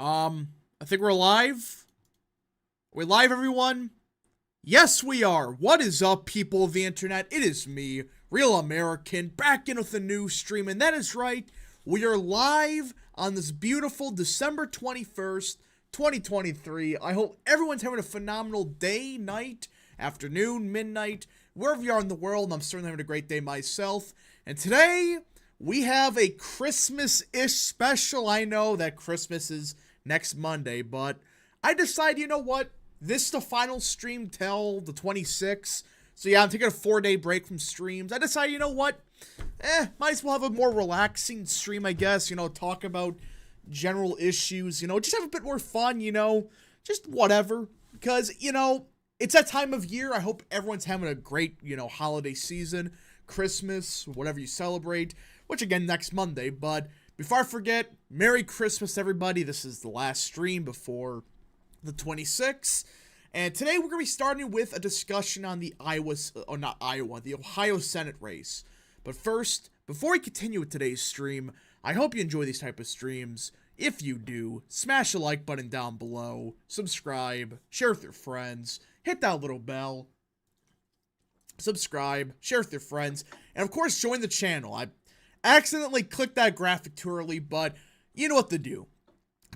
I think we're live. Are we live, everyone? Yes, we are. What is up, people of the internet? It is me, Real American, back in with a new stream, and that is right. We are live on this beautiful December 21st, 2023. I hope everyone's having a phenomenal day, night, afternoon, midnight, wherever you are in the world, and I'm certainly having a great day myself. And today, we have a Christmas-ish special. I know that Christmas is next Monday, but I decided, you know what? This is the final stream till the 26th. So yeah, I'm taking a 4-day break from streams. I decided, you know what? Might as well have a more relaxing stream, I guess. You know, talk about general issues. You know, just have a bit more fun, you know. Just whatever. Because, you know, it's that time of year. I hope everyone's having a great, you know, holiday season. Christmas, whatever you celebrate. Which, again, next Monday. But before I forget, Merry Christmas, everybody. This is the last stream before the 26th. And today we're going to be starting with a discussion on the the Ohio Senate race. But first, before we continue with today's stream, I hope you enjoy these type of streams. If you do, smash the like button down below, subscribe, share with your friends, hit that little bell, subscribe, share with your friends, and of course join the channel. I accidentally clicked that graphic too early, but you know what to do.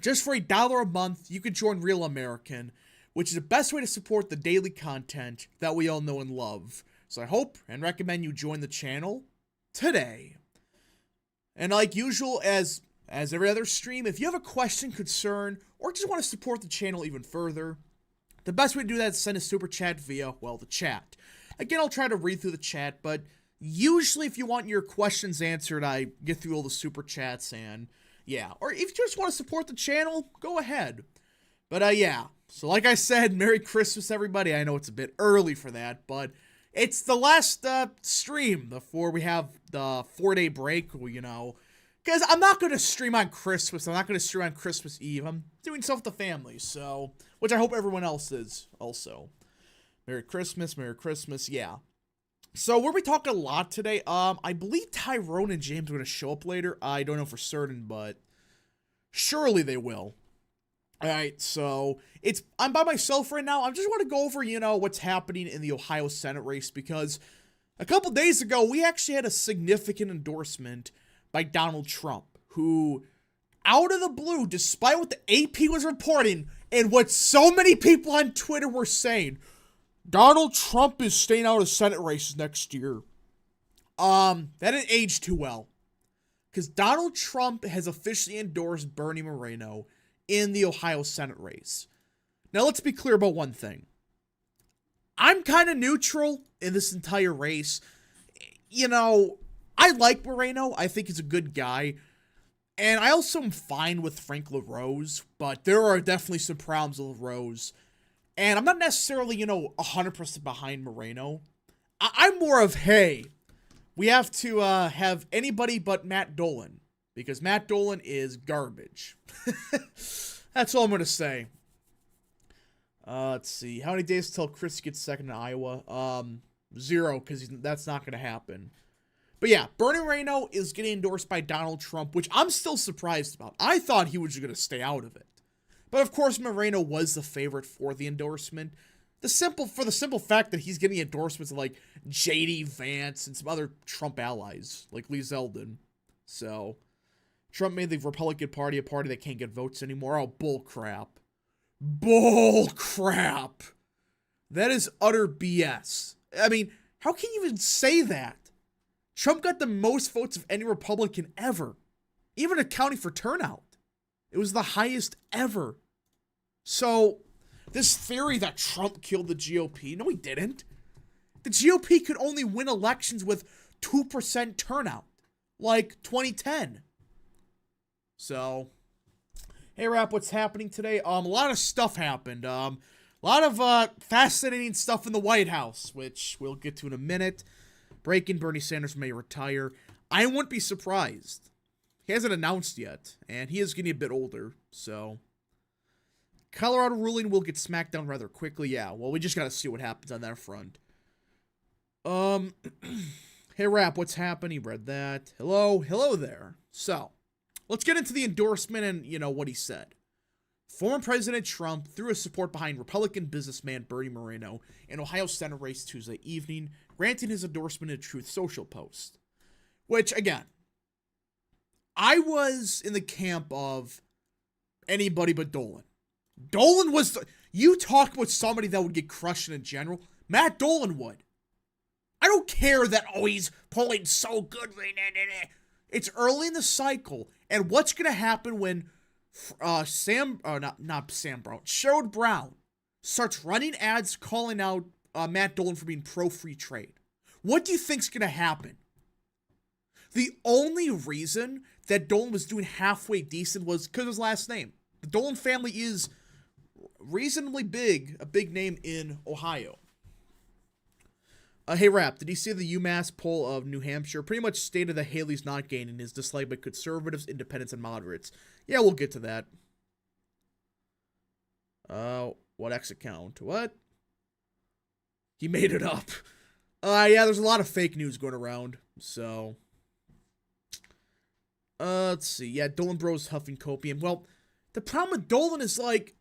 Just for $1 a month, you can join Real American, which is the best way to support the daily content that we all know and love. So I hope and recommend you join the channel today. And like usual, as every other stream, if you have a question, concern, or just want to support the channel even further, the best way to do that is send a super chat via, well, the chat. Again, I'll try to read through the chat, but usually if you want your questions answered, I get through all the super chats and yeah. Or if you just want to support the channel, go ahead. But yeah. So like I said, Merry Christmas, everybody. I know it's a bit early for that, but it's the last stream before we have the 4-day break, you know. Because I'm not going to stream on Christmas. I'm not going to stream on Christmas Eve. I'm doing stuff with the family, so. Which I hope everyone else is also. Merry Christmas, yeah. So we'll be talking a lot today. I believe Tyrone and James are going to show up later. I don't know for certain, but surely they will. Alright, so I'm by myself right now. I just want to go over, you know, what's happening in the Ohio Senate race because a couple days ago, we actually had a significant endorsement by Donald Trump, who, out of the blue, despite what the AP was reporting and what so many people on Twitter were saying, Donald Trump is staying out of Senate races next year. That didn't age too well. Because Donald Trump has officially endorsed Bernie Moreno in the Ohio Senate race. Now, let's be clear about one thing. I'm kind of neutral in this entire race. You know, I like Moreno. I think he's a good guy. And I also am fine with Frank LaRose, but there are definitely some problems with LaRose. And I'm not necessarily, you know, 100% behind Moreno. I'm more of, hey, we have to have anybody but Matt Dolan. Because Matt Dolan is garbage. That's all I'm going to say. Let's see. How many days till Chris gets second in Iowa? 0, because that's not going to happen. But yeah, Bernie Moreno is getting endorsed by Donald Trump, which I'm still surprised about. I thought he was just going to stay out of it. But of course, Moreno was the favorite for the endorsement. For the simple fact that he's getting endorsements of like J.D. Vance and some other Trump allies, like Lee Zeldin. So Trump made the Republican Party a party that can't get votes anymore. Oh, bull crap. Bull crap. That is utter BS. I mean, how can you even say that? Trump got the most votes of any Republican ever. Even accounting for turnout. It was the highest ever. So, this theory that Trump killed the GOP, no he didn't. The GOP could only win elections with 2% turnout. Like 2010. So, hey Rap, what's happening today? A lot of stuff happened. A lot of fascinating stuff in the White House, which we'll get to in a minute. Breaking Bernie Sanders may retire. I wouldn't be surprised. He hasn't announced yet, and he is getting a bit older, so. Colorado ruling will get smacked down rather quickly. Yeah, well, we just gotta see what happens on that front. Hey, Rap, what's happening? Read that. Hello there. So, let's get into the endorsement and, you know, what he said. Former President Trump threw his support behind Republican businessman Bernie Moreno in Ohio Senate race Tuesday evening, granting his endorsement in a Truth Social post. Which, again, I was in the camp of anybody but Dolan. Dolan was... You talk with somebody that would get crushed in a general, Matt Dolan would. I don't care that, he's polling so good. It's early in the cycle, and what's going to happen when Sherrod Brown starts running ads calling out Matt Dolan for being pro-free trade? What do you think's going to happen? The only reason that Dolan was doing halfway decent was because of his last name. The Dolan family is reasonably big, a big name in Ohio. Hey, Rap, did you see the UMass poll of New Hampshire? Pretty much stated that Haley's not gaining, his dislike by conservatives, independents, and moderates. Yeah, we'll get to that. What X account? What? He made it up. Yeah, there's a lot of fake news going around, so... let's see. Yeah, Dolan Bros huffing copium. Well, the problem with Dolan is, like,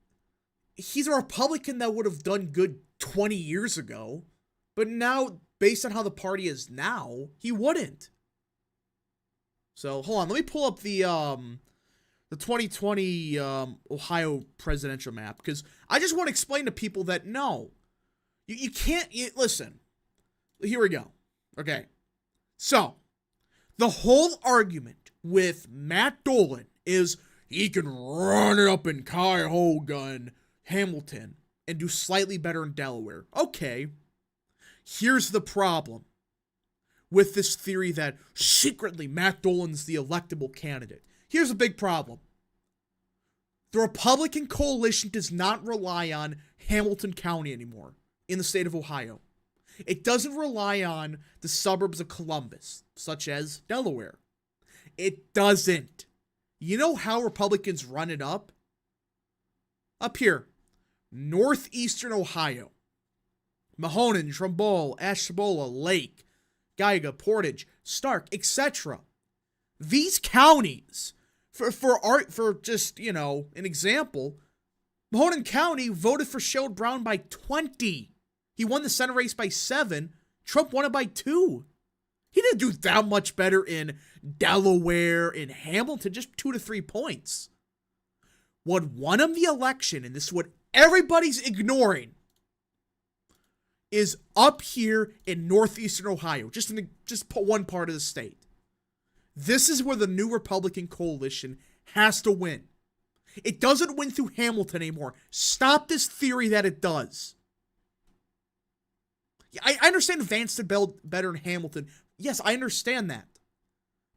he's a Republican that would have done good 20 years ago. But now, based on how the party is now, he wouldn't. So, hold on. Let me pull up the 2020 Ohio presidential map. Because I just want to explain to people that, no. You can't... listen. Here we go. Okay. So, the whole argument with Matt Dolan is he can run it up in Cuyahoga and Hamilton and do slightly better in Delaware. Okay. Here's the problem with this theory that secretly Matt Dolan's the electable candidate. Here's a big problem. The Republican coalition does not rely on Hamilton County anymore in the state of Ohio. It doesn't rely on the suburbs of Columbus, such as Delaware. It doesn't. You know how Republicans run it up? Up here, northeastern Ohio. Mahoning, Trumbull, Ashtabula, Lake, Geiga, Portage, Stark, etc. These counties, for just, an example, Mahoning County voted for Sherrod Brown by 20. He won the Senate race by 7. Trump won it by 2. He didn't do that much better in Delaware, in Hamilton, just 2 to 3 points. What won him the election, and this is what everybody's ignoring, is up here in northeastern Ohio, just one part of the state. This is where the new Republican coalition has to win. It doesn't win through Hamilton anymore. Stop this theory that it does. I understand Vance did better in Hamilton. Yes, I understand that.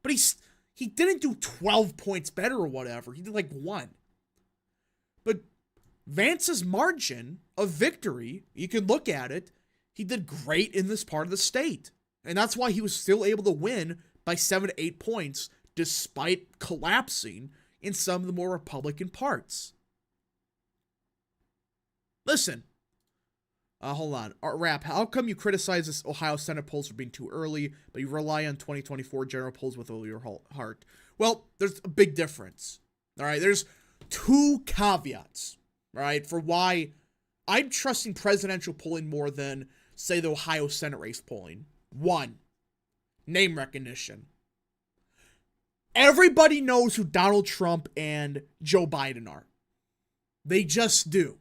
But he didn't do 12 points better or whatever. He did like 1. But Vance's margin of victory, you can look at it, he did great in this part of the state. And that's why he was still able to win by 7 to 8 points, despite collapsing in some of the more Republican parts. Listen. Hold on. Rap, how come you criticize this Ohio Senate polls for being too early, but you rely on 2024 general polls with all your heart? Well, there's a big difference. All right, there's 2 caveats, all right, for why I'm trusting presidential polling more than, say, the Ohio Senate race polling. 1, name recognition. Everybody knows who Donald Trump and Joe Biden are. They just do.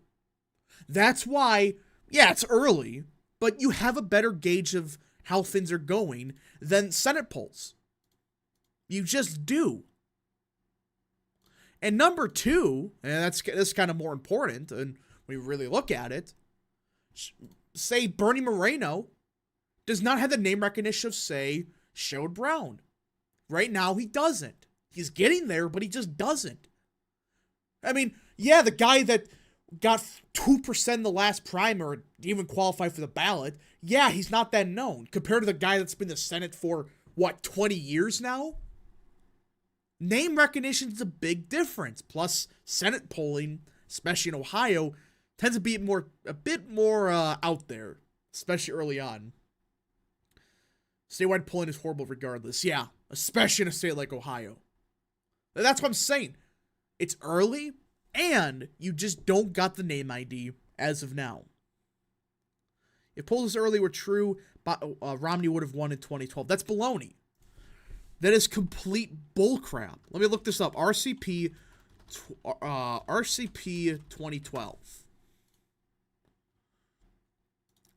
That's why, yeah, it's early, but you have a better gauge of how things are going than Senate polls. You just do. And number 2, and that's kind of more important, and when you really look at it, say Bernie Moreno does not have the name recognition of, say, Sherrod Brown. Right now, he doesn't. He's getting there, but he just doesn't. I mean, yeah, the guy that got 2% in the last primary didn't even qualify for the ballot. Yeah, he's not that known compared to the guy that's been in the Senate for, 20 years now? Name recognition is a big difference. Plus, Senate polling, especially in Ohio, tends to be a bit more out there, especially early on. Statewide polling is horrible regardless. Yeah, especially in a state like Ohio. That's what I'm saying. It's early, And you just don't got the name ID as of now. If polls early were true, Romney would have won in 2012. That's baloney. That is complete bullcrap. Let me look this up. RCP 2012.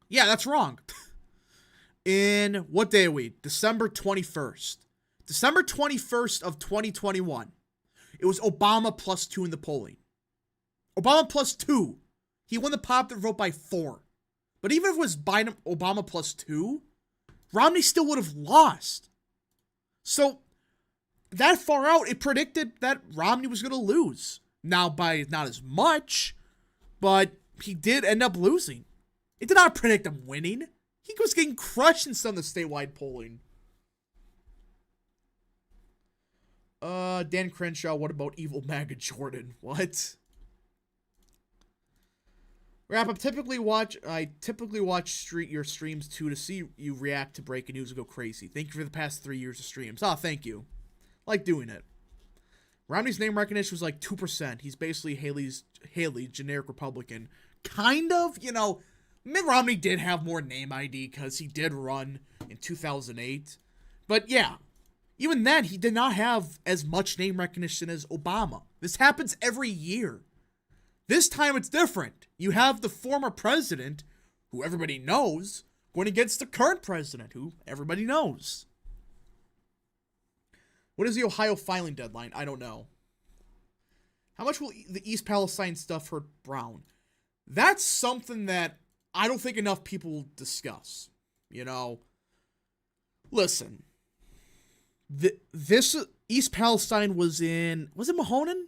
Yeah, that's wrong. In what day are we? December 21st. December 21st of 2021. It was Obama +2 in the polling. Obama +2. He won the popular vote by 4. But even if it was Biden, Obama +2, Romney still would have lost. So, that far out, it predicted that Romney was going to lose. Now, by not as much, but he did end up losing. It did not predict him winning. He was getting crushed in some of the statewide polling. Dan Crenshaw, what about evil MAGA Jordan? What? Wrap up. I typically watch your streams too to see you react to breaking news and go crazy. Thank you for the past 3 years of streams. Oh, thank you. Like doing it. Romney's name recognition was like 2%. He's basically Haley, generic Republican. Kind of, you know, Mitt Romney did have more name ID because he did run in 2008. But yeah, even then, he did not have as much name recognition as Obama. This happens every year. This time it's different. You have the former president, who everybody knows, going against the current president, who everybody knows. What is the Ohio filing deadline? I don't know. How much will the East Palestine stuff hurt Brown? That's something that I don't think enough people discuss. You know, listen, this East Palestine was it Mahoning?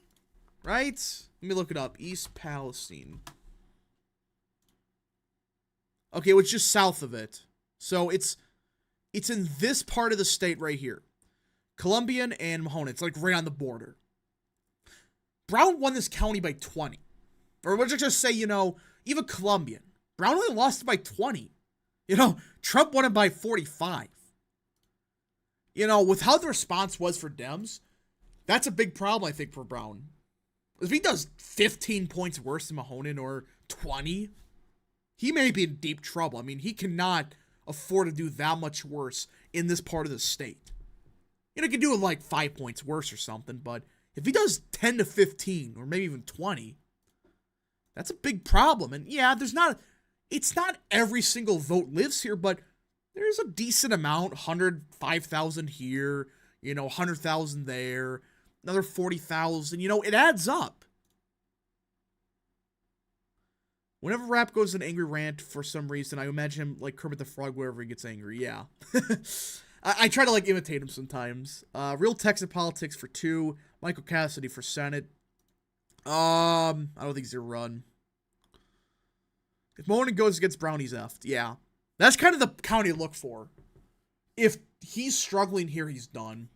Right? Let me look it up. East Palestine. Okay, it was just south of it. So it's in this part of the state right here. Columbian and Mahoning. It's like right on the border. Brown won this county by 20. Or let's just say, you know, even Columbian. Brown only lost it by 20. You know, Trump won it by 45. You know, with how the response was for Dems, that's a big problem, I think, for Brown. If he does 15 points worse than Mahoning or 20, he may be in deep trouble. I mean, he cannot afford to do that much worse in this part of the state. You know, he could do it like 5 points worse or something, but if he does 10 to 15 or maybe even 20, that's a big problem. And yeah, it's not every single vote lives here, but there's a decent amount, 105,000 here, you know, 100,000 there, another 40,000, you know, it adds up. Whenever Rap goes an angry rant for some reason, I imagine him like Kermit the Frog wherever he gets angry, yeah. I try to like imitate him sometimes. Real Texas Politics for 2, Michael Cassidy for Senate. I don't think he's gonna run. If Mahoning goes against Brown, he's effed. Yeah. That's kind of the county to look for. If he's struggling here, he's done.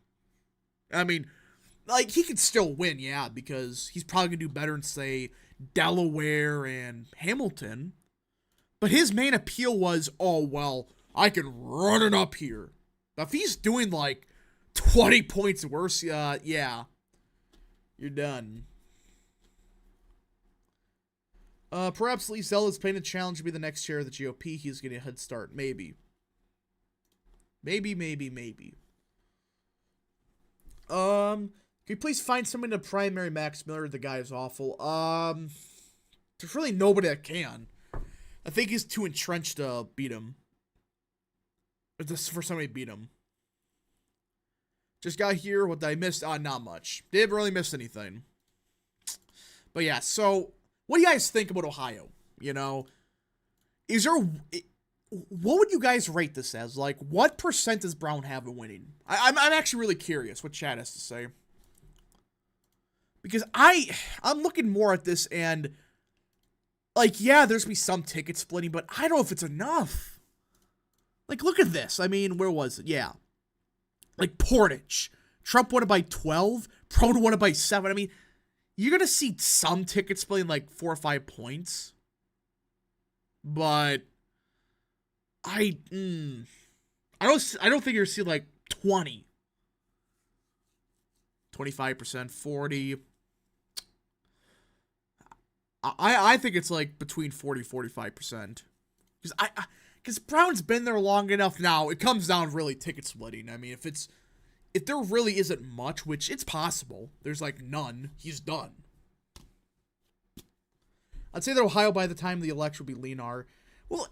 I mean, like, he could still win, yeah, because he's probably going to do better in, say, Delaware and Hamilton. But his main appeal was, oh, well, I can run it up here. Now, if he's doing, like, 20 points worse, yeah, you're done. Perhaps Lee Zeldin's playing a challenge to be the next chair of the GOP. He's getting a head start. Maybe. Maybe. Can you please find someone to primary Max Miller? The guy is awful. There's really nobody that can. I think he's too entrenched to beat him. For somebody to beat him. Just got here. What did I miss? Not much. Didn't really miss anything. But yeah, so what do you guys think about Ohio? You know, what would you guys rate this as? Like, what percent does Brown have in winning? I'm actually really curious what Chad has to say. Because I'm looking more at this and, like, yeah, there's be some ticket splitting, but I don't know if it's enough. Like, look at this. I mean, where was it? Yeah. Like, Portage. Trump won it by 12. Brown won it by 7. I mean, you're going to see some ticket splitting, like 4 or 5 points. But I don't think you're see like 20. 25%, 40. I think it's like between 40-45%. Because Brown's been there long enough now. It comes down really ticket splitting. I mean, if there really isn't much, which it's possible, there's like none, he's done. I'd say that Ohio by the time of the election will be leaner. Well,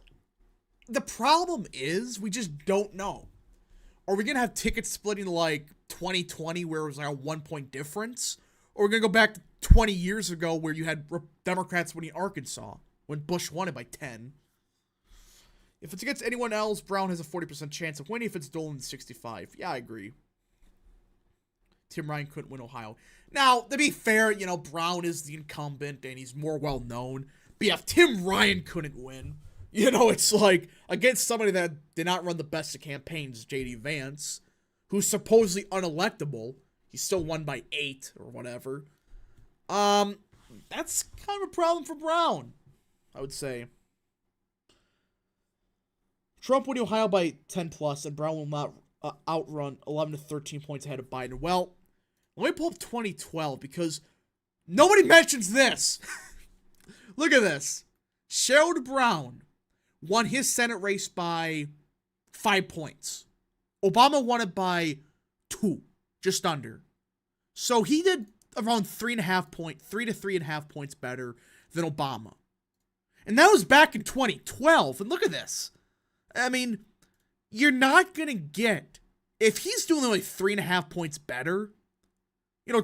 the problem is we just don't know. Are we going to have ticket splitting like 2020 where it was like a 1 point difference? Or are we going to go back to 20 years ago where you had Democrats winning Arkansas when Bush won it by 10? If it's against anyone else, Brown has a 40% chance of winning. If it's Dolan, 65. Yeah, I agree. Tim Ryan couldn't win Ohio. Now, to be fair, Brown is the incumbent and he's more well-known. But yeah, if Tim Ryan couldn't win, it's like against somebody that did not run the best of campaigns, J.D. Vance, who's supposedly unelectable. He still won by 8 or whatever. That's kind of a problem for Brown, I would say. Trump winning Ohio by 10 plus, and Brown will not outrun 11 to 13 points ahead of Biden. Well, let me pull up 2012 because nobody mentions this. Look at this. Sherrod Brown won his Senate race by 5 points. Obama won it by 2, just under. So he did around 3 to 3.5 points better than Obama. And that was back in 2012. And look at this. I mean, you're not going to get, if he's doing like 3.5 points better,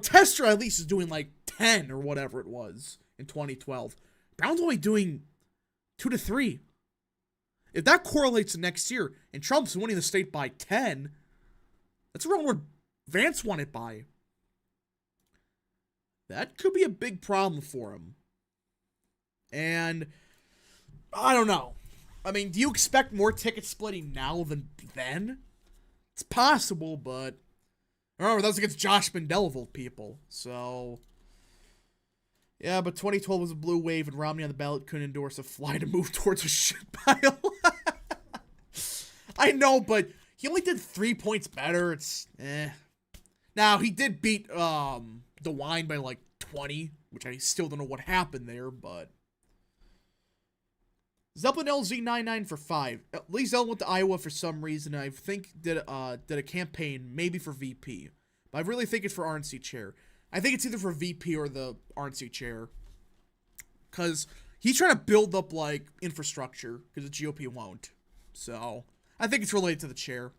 Tester at least is doing like 10 or whatever it was in 2012. Brown's only doing 2 to 3. If that correlates to next year and Trump's winning the state by 10, that's around where Vance won it by. That could be a big problem for him. And I don't know. I mean, do you expect more ticket splitting now than then? It's possible, but remember, that was against Josh Mandel of old people. So, yeah, but 2012 was a blue wave, and Romney on the ballot couldn't endorse a fly to move towards a shit pile. I know, but he only did 3 points better. It's, Now, he did beat DeWine by like 20, which I still don't know what happened there, but Zeppelin LZ99 for 5. Lee Zeldin went to Iowa for some reason. I think did a campaign maybe for VP, but I really think it's for RNC chair. I think it's either for VP or the RNC chair, because he's trying to build up like infrastructure because the GOP won't. So I think it's related to the chair.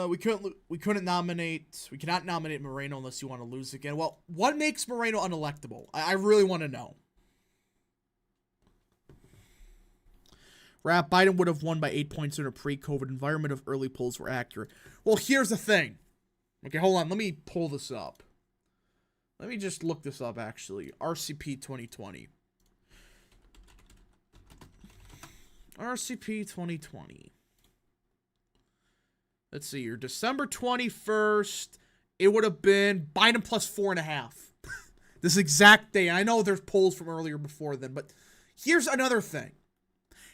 We cannot nominate Moreno unless you want to lose again. Well, what makes Moreno unelectable? I really want to know. Biden would have won by 8 points in a pre-COVID environment if early polls were accurate. Well, here's the thing. Okay, hold on. Let me pull this up. Let me just look this up, actually. RCP 2020. RCP 2020. Let's see here. December 21st, it would have been Biden plus 4.5. This exact day. I know there's polls from earlier before then, but here's another thing.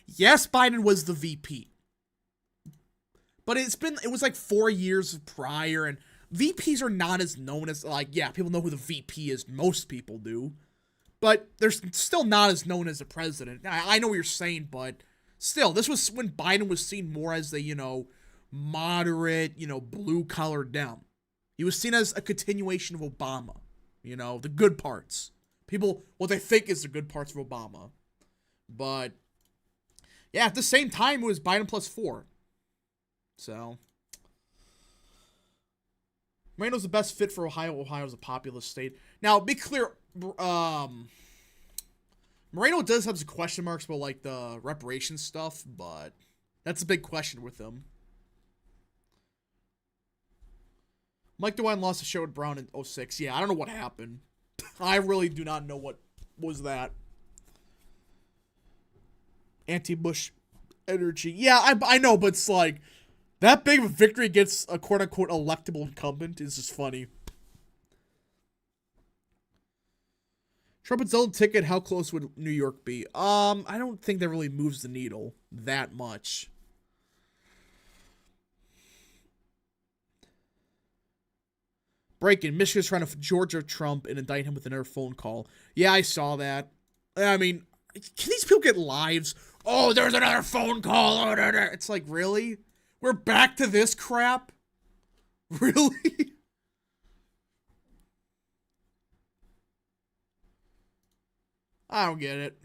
Yes, Biden was the VP. But it was like 4 years prior, and VPs are not as known as, like, yeah, people know who the VP is. Most people do. But they're still not as known as the president. I know what you're saying, but still, this was when Biden was seen more as the, moderate, blue-collar Dem. He was seen as a continuation of Obama. The good parts. People, what they think is the good parts of Obama. But yeah, at the same time, it was Biden plus 4. So Moreno's the best fit for Ohio. Ohio's a populous state. Now, be clear, Moreno does have some question marks about, like, the reparations stuff, but that's a big question with him. Mike DeWine lost a show at Brown in 2006. Yeah, I don't know what happened. I really do not know what was that. Anti-Bush energy. Yeah, I know, but it's like, that big of a victory against a quote-unquote electable incumbent is just funny. Trump and Zeldin ticket, how close would New York be? I don't think that really moves the needle that much. Breaking, Michigan's trying to Georgia Trump and indict him with another phone call. Yeah, I saw that. I mean, can these people get lives? Oh, there's another phone call. It's like, really? We're back to this crap? Really? I don't get it.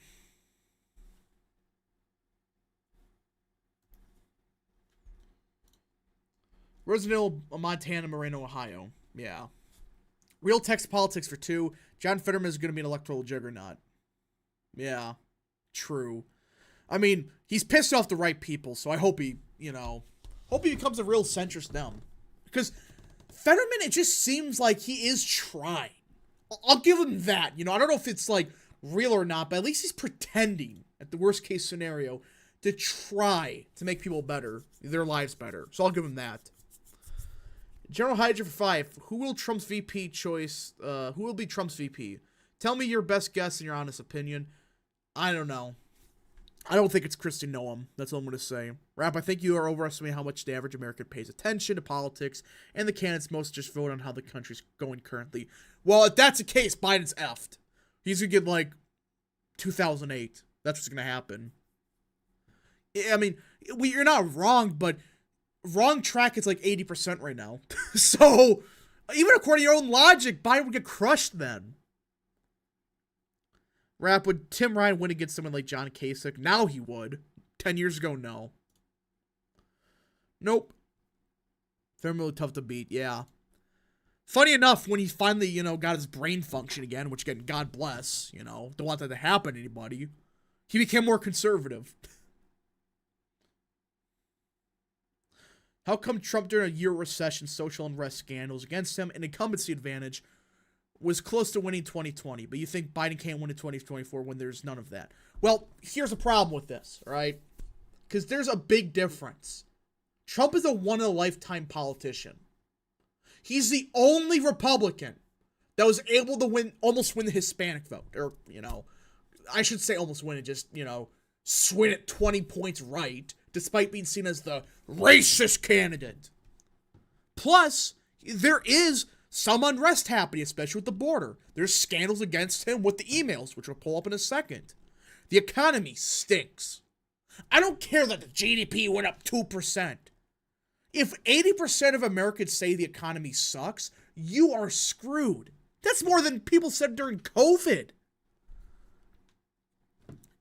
Rosedale, Montana, Moreno, Ohio. Yeah. Real text politics for 2. John Fetterman is going to be an electoral juggernaut. Yeah. True. I mean, he's pissed off the right people, so I hope he, hope he becomes a real centrist now. Because Fetterman, it just seems like he is trying. I'll give him that. I don't know if it's, real or not, but at least he's pretending, at the worst case scenario, to try to make people better, their lives better. So I'll give him that. General Hydra for 5. Who will Trump's VP choice? Who will be Trump's VP? Tell me your best guess and your honest opinion. I don't know. I don't think it's Kristi Noem. That's all I'm going to say. Rap, I think you are overestimating how much the average American pays attention to politics, and the candidates most just vote on how the country's going currently. Well, if that's the case, Biden's effed. He's going to get, 2008. That's what's going to happen. I mean, you're not wrong, but wrong track is 80% right now. So, even according to your own logic, Biden would get crushed then. Rap, would Tim Ryan win against someone like John Kasich? Now he would. 10 years ago, no. Nope. They're really tough to beat, yeah. Funny enough, when he finally, got his brain function again, which again, God bless, don't want that to happen to anybody, he became more conservative. How come Trump, during a year of recession, social unrest scandals against him, and incumbency advantage, was close to winning 2020, but you think Biden can't win in 2024 when there's none of that? Well, here's the problem with this, all right? Because there's a big difference. Trump is a one-in-a-lifetime politician. He's the only Republican that was able to almost win the Hispanic vote. Or, I should say almost win it, just, swing it 20 points right, despite being seen as the racist candidate. Plus, there is some unrest happening, especially with the border. There's scandals against him with the emails, which we'll pull up in a second. The economy stinks. I don't care that the GDP went up 2%. If 80% of Americans say the economy sucks, you are screwed. That's more than people said during COVID.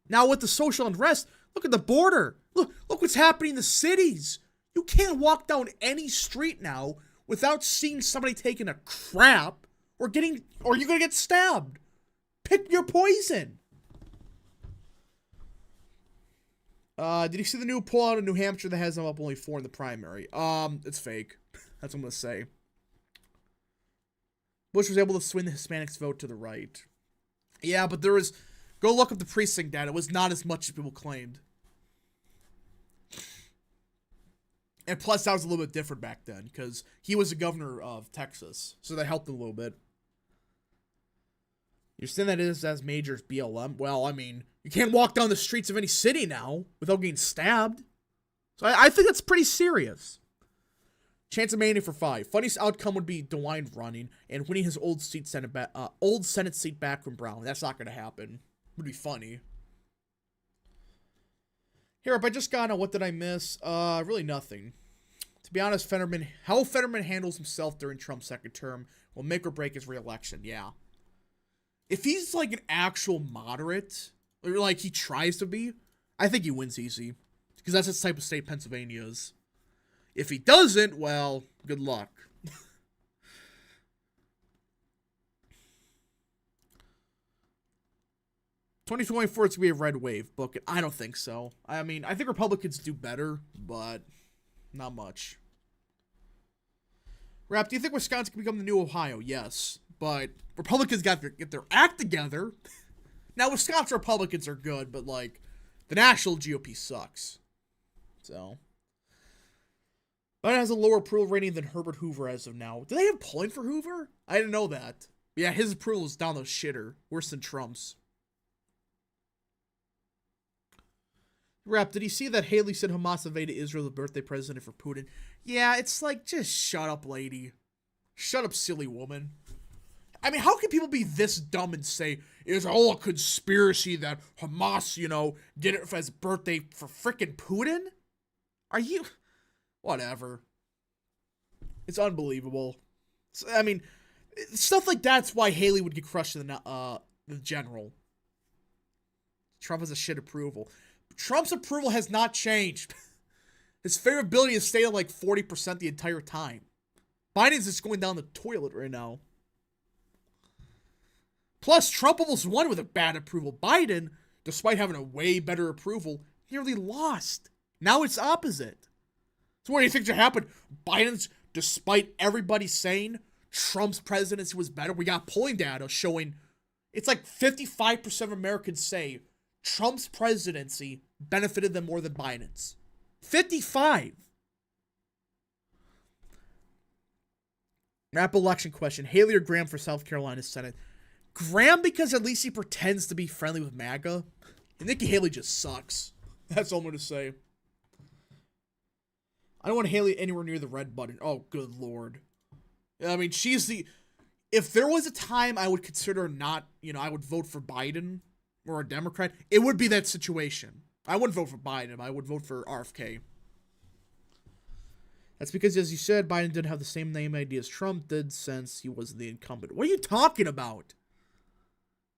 Now with the social unrest, look at the border. Look what's happening in the cities. You can't walk down any street now without seeing somebody taking a crap or you're gonna get stabbed. Pick your poison. Did you see the new poll out in New Hampshire that has them up only 4 in the primary? It's fake. That's what I'm gonna say. Bush was able to swing the Hispanics vote to the right. Yeah, but go look up the precinct data. It was not as much as people claimed. And plus, that was a little bit different back then, because he was the governor of Texas, so that helped a little bit. You're saying that it is as major as BLM? Well, I mean, you can't walk down the streets of any city now without getting stabbed. So I think that's pretty serious. Chance of Manning for 5. Funniest outcome would be DeWine running and winning his old Senate seat back from Brown. That's not going to happen. It would be funny. Here up, I just got on what did I miss? Really nothing. To be honest, how Fetterman handles himself during Trump's second term will make or break his re-election. Yeah. If he's an actual moderate, or he tries to be, I think he wins easy. Because that's the type of state Pennsylvania is. If he doesn't, well, good luck. 2024 it's going to be a red wave book. I don't think so. I mean, I think Republicans do better, but not much. Rap, do you think Wisconsin can become the new Ohio? Yes. But Republicans got to get their act together. Now, Wisconsin Republicans are good, but, the national GOP sucks. So. Biden has a lower approval rating than Herbert Hoover as of now. Do they have polling for Hoover? I didn't know that. But yeah, his approval is down the shitter. Worse than Trump's. Rap, did he see that Haley said Hamas invaded Israel, the birthday president for Putin? Yeah, it's just shut up, lady. Shut up, silly woman. I mean, how can people be this dumb and say it's all a conspiracy that Hamas, did it for his birthday for frickin' Putin? Are you... Whatever. It's unbelievable. I mean, stuff like that's why Haley would get crushed in the general. Trump has a shit approval. Trump's approval has not changed. His favorability has stayed at like 40% the entire time. Biden's just going down the toilet right now. Plus, Trump almost won with a bad approval. Biden, despite having a way better approval, nearly lost. Now it's opposite. So what do you think should happen? Biden's, despite everybody saying Trump's presidency was better, we got polling data showing it's like 55% of Americans say Trump's presidency benefited them more than Biden's. 55. Wrap election question. Haley or Graham for South Carolina Senate? Graham, because at least he pretends to be friendly with MAGA. And Nikki Haley just sucks. That's all I'm going to say. I don't want Haley anywhere near the red button. Oh, good lord. I mean, she's the... If there was a time I would consider not, I would vote for Biden or a Democrat, it would be that situation. I wouldn't vote for Biden. I would vote for RFK. That's because, as you said, Biden didn't have the same name ID as Trump did since he was the incumbent. What are you talking about?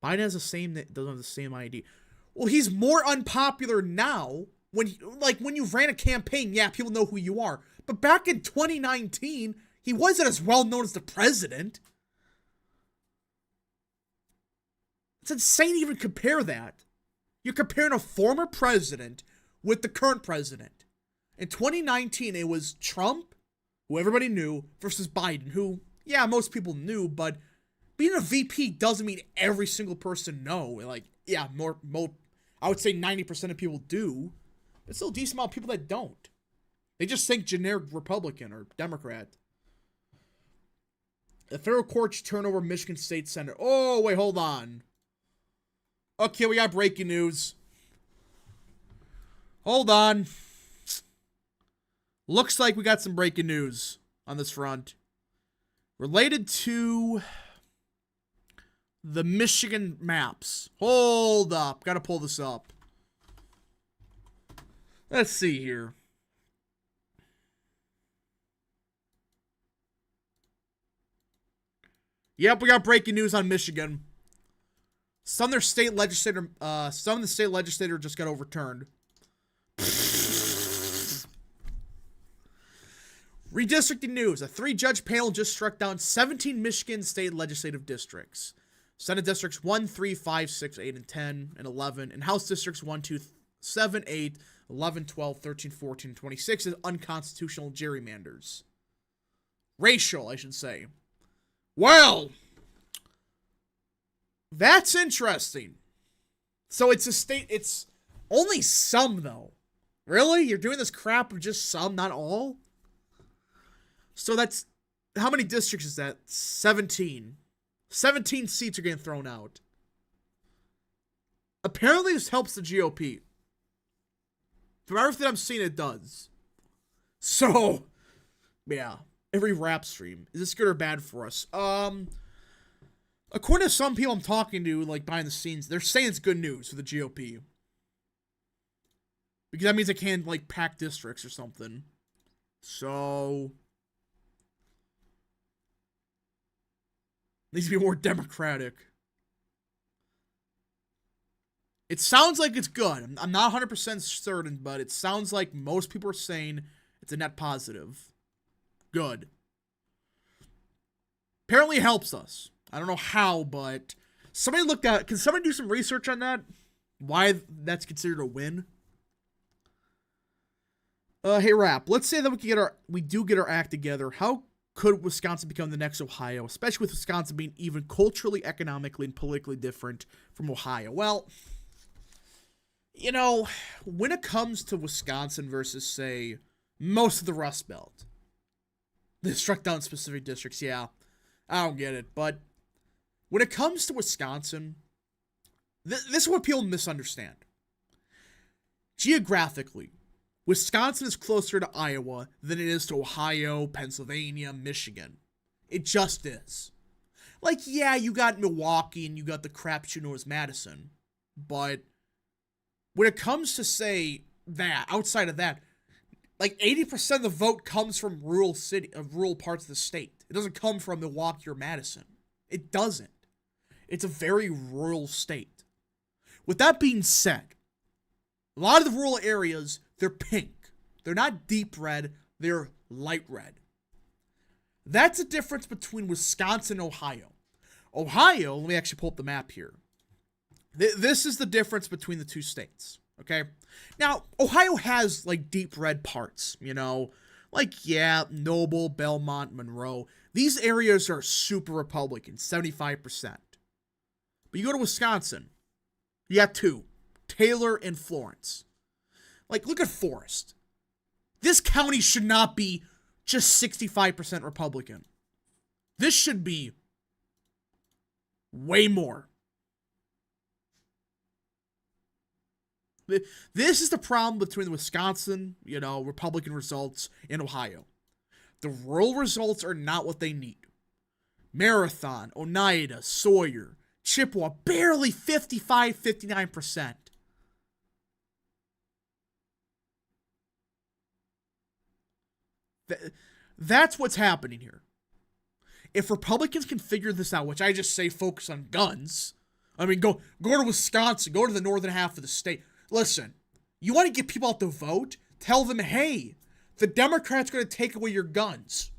Biden has doesn't have the same ID. Well, he's more unpopular now. When you ran a campaign, yeah, people know who you are. But back in 2019, he wasn't as well known as the president. It's insane to even compare that. You're comparing a former president with the current president. In 2019, it was Trump, who everybody knew, versus Biden, who, yeah, most people knew, but being a VP doesn't mean every single person know. Like, yeah, more I would say 90% of people do. But still a decent amount of people that don't. They just think generic Republican or Democrat. The federal court should turn over Michigan State Senate. Oh, wait, hold on. Okay, we got breaking news. Hold on. Looks like we got some breaking news on this front. Related to the Michigan maps. Hold up. Gotta pull this up. Let's see here. Yep, we got breaking news on Michigan. Some of the state legislator just got overturned. Redistricting news. A 3-judge panel just struck down 17 Michigan state legislative districts. Senate districts 1, 3, 5, 6, 8, and 10, and 11. And House districts 1, 2, 7, 8, 11, 12, 13, 14, and 26 as unconstitutional gerrymanders. Racial, I should say. Well, that's interesting. So it's it's only some, though. Really? You're doing this crap with just some, not all? So that's, how many districts is that? 17. 17 seats are getting thrown out. Apparently this helps the GOP. From everything I'm seeing, it does. So, yeah. Every rap stream. Is this good or bad for us? According to some people I'm talking to, like, behind the scenes, they're saying it's good news for the GOP. Because that means they can, like, pack districts or something. So... needs to be more democratic. It sounds like it's good. I'm not 100% certain, but it sounds like most people are saying it's a net positive. Good. Apparently it helps us. I don't know how, but somebody looked at... Can somebody do some research on that? Why that's considered a win? Hey, Rap. Let's say that we do get our act together. How could Wisconsin become the next Ohio, especially with Wisconsin being even culturally, economically, and politically different from Ohio? Well, when it comes to Wisconsin versus, say, most of the Rust Belt, they struck down specific districts, yeah, I don't get it. But when it comes to Wisconsin, this is what people misunderstand. Geographically, Wisconsin is closer to Iowa than it is to Ohio, Pennsylvania, Michigan. It just is. Like, yeah, you got Milwaukee and you got the crapshoot known as Madison. But when it comes to, say, that, outside of that, like 80% of the vote comes from rural parts of the state. It doesn't come from Milwaukee or Madison. It doesn't. It's a very rural state. With that being said, a lot of the rural areas, they're pink. They're not deep red, they're light red. That's the difference between Wisconsin and Ohio. Ohio, let me actually pull up the map here. This is the difference between the two states, okay? Now, Ohio has, like, deep red parts, you know? Like, yeah, Noble, Belmont, Monroe. These areas are super Republican, 75%. But you go to Wisconsin, you got two, Taylor and Florence. Like, look at Forest. This county should not be just 65% Republican. This should be way more. This is the problem between the Wisconsin, Republican results and Ohio. The rural results are not what they need. Marathon, Oneida, Sawyer, Chippewa, barely 55, 59%. That's what's happening here. If Republicans can figure this out, which I just say focus on guns, I mean, go to Wisconsin, go to the northern half of the state. Listen, you want to get people out to vote? Tell them, hey, the Democrats are going to take away your guns.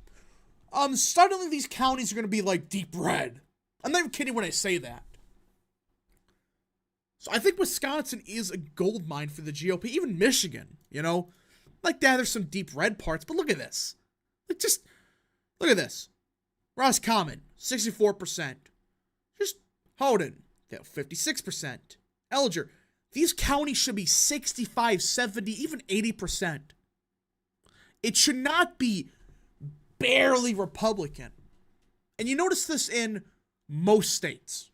Suddenly these counties are going to be like deep red. I'm not even kidding when I say that. So I think Wisconsin is a gold mine for the GOP, even Michigan, Like, yeah, there's some deep red parts, but look at this. Look at this. Roscommon, 64%. Just Houghton, 56%. Elger, these counties should be 65, 70, even 80%. It should not be barely Republican. And you notice this in most states.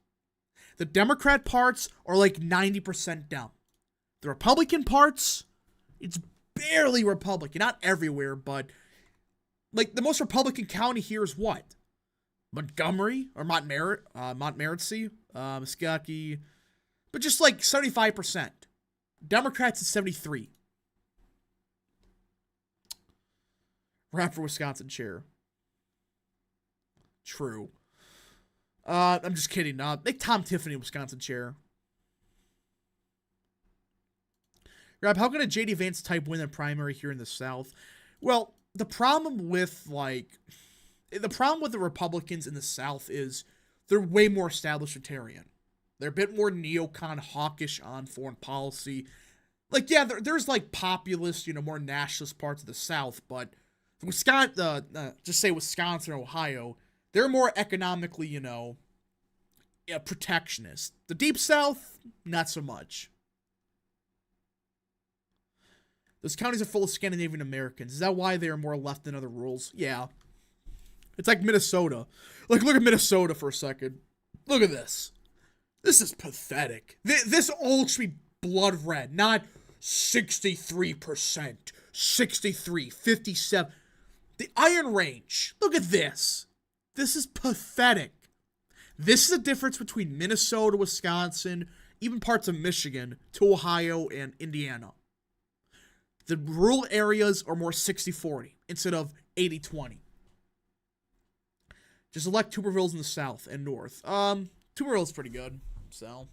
The Democrat parts are like 90% down. The Republican parts, it's barely Republican. Not everywhere, but like the most Republican county here is what? Montgomery or Montmorency, Muskogee, but just like 75%. Democrats at 73. Rap for Wisconsin chair. True. I'm just kidding. Make Tom Tiffany Wisconsin chair. Rob, how can a JD Vance type win a primary here in the South? Well, the problem with the Republicans in the South is they're way more establishmentarian. They're a bit more neocon, hawkish on foreign policy. Like, yeah, there's like populist, more nationalist parts of the South, but Wisconsin, just say Wisconsin or Ohio, they're more economically, protectionist. The Deep South, not so much. Those counties are full of Scandinavian Americans. Is that why they are more left than other rules? Yeah. It's like Minnesota. Like, look at Minnesota for a second. Look at this. This is pathetic. This all should be blood red, not 63%, 63, 57. The Iron Range. Look at this. This is pathetic. This is the difference between Minnesota, Wisconsin, even parts of Michigan, to Ohio and Indiana. The rural areas are more 60-40 instead of 80-20. Just elect Tubervilles in the South and North. Tuberville's pretty good, so.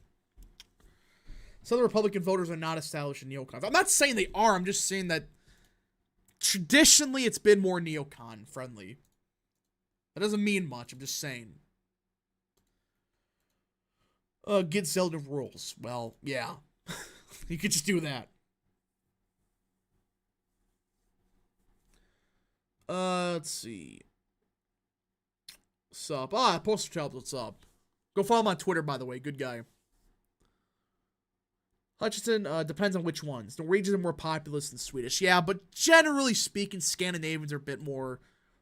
Some of the Republican voters are not established in neocons. I'm not saying they are, I'm just saying that traditionally it's been more neocon friendly. That doesn't mean much, I'm just saying. Get Zelda rules. Well, yeah. You could just do that. Let's see. What's up? Poster Child, what's up? Go follow him on Twitter, by the way. Good guy. Hutchinson, depends on which ones. Norwegians are more populous than Swedish. Yeah, but generally speaking, Scandinavians are a bit more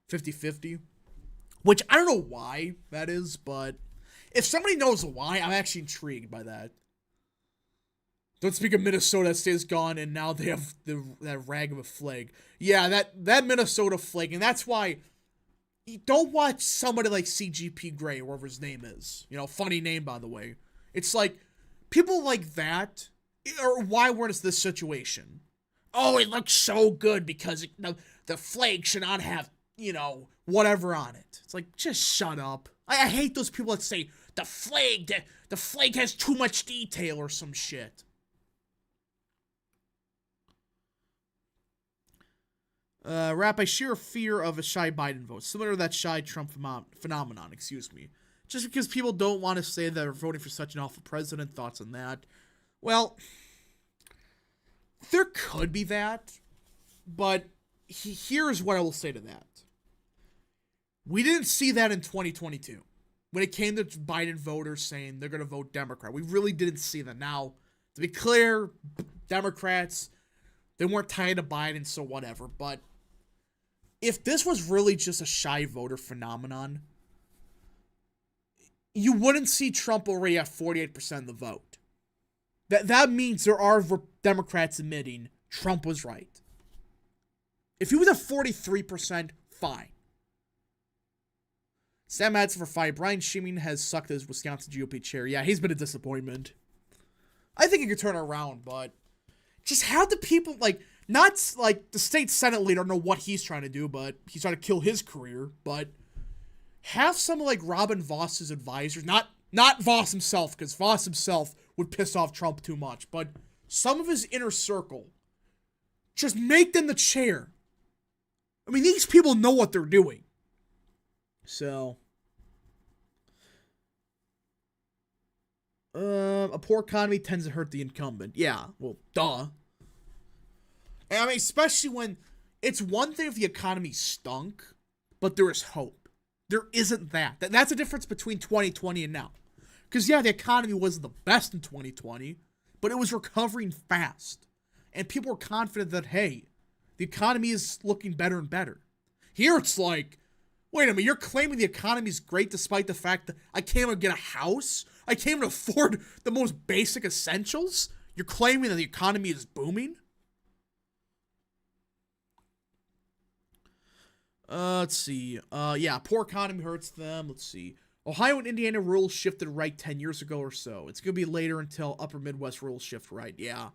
50-50. Which, I don't know why that is, but if somebody knows why, I'm actually intrigued by that. Don't speak of Minnesota, that state's gone, and now they have that rag of a flag. Yeah, that Minnesota flag, and that's why You don't watch somebody like CGP Grey, or whatever his name is. You know, funny name, by the way. It's like, people like that, or why we're in this situation. Oh, it looks so good because the flag should not have, whatever on it. It's like, just shut up. I hate those people that say, the flag has too much detail or some shit. Rap, I share a fear of a shy Biden vote, similar to that shy Trump phenomenon, excuse me. Just because people don't want to say they're voting for such an awful president, thoughts on that? Well, there could be that, but here's what I will say to that. We didn't see that in 2022. When it came to Biden voters saying they're going to vote Democrat, we really didn't see that. Now, to be clear, Democrats, they weren't tied to Biden, so whatever, but if this was really just a shy voter phenomenon, you wouldn't see Trump already at 48% of the vote. That means there are Democrats admitting Trump was right. If he was at 43%, fine. Sam Madsen for 5. Brian Shimeen has sucked as Wisconsin GOP chair. Yeah, he's been a disappointment. I think he could turn it around, but just have the people, not like the state Senate leader, I don't know what he's trying to do, but he's trying to kill his career, but have some like Robin Voss's advisors, not Voss himself, because Voss himself would piss off Trump too much, but some of his inner circle, just make them the chair. I mean, these people know what they're doing. So, a poor economy tends to hurt the incumbent. Yeah, well, duh. And I mean, especially when it's one thing if the economy stunk, but there is hope. There isn't that. That's the difference between 2020 and now. Because, yeah, the economy wasn't the best in 2020, but it was recovering fast. And people were confident that, hey, the economy is looking better and better. Here it's like, wait a minute, you're claiming the economy is great despite the fact that I can't even get a house? I can't even afford the most basic essentials? You're claiming that the economy is booming? Let's see. Yeah, poor economy hurts them. Let's see. Ohio and Indiana rules shifted right 10 years ago or so. It's going to be later until upper Midwest rules shift right. Yeah.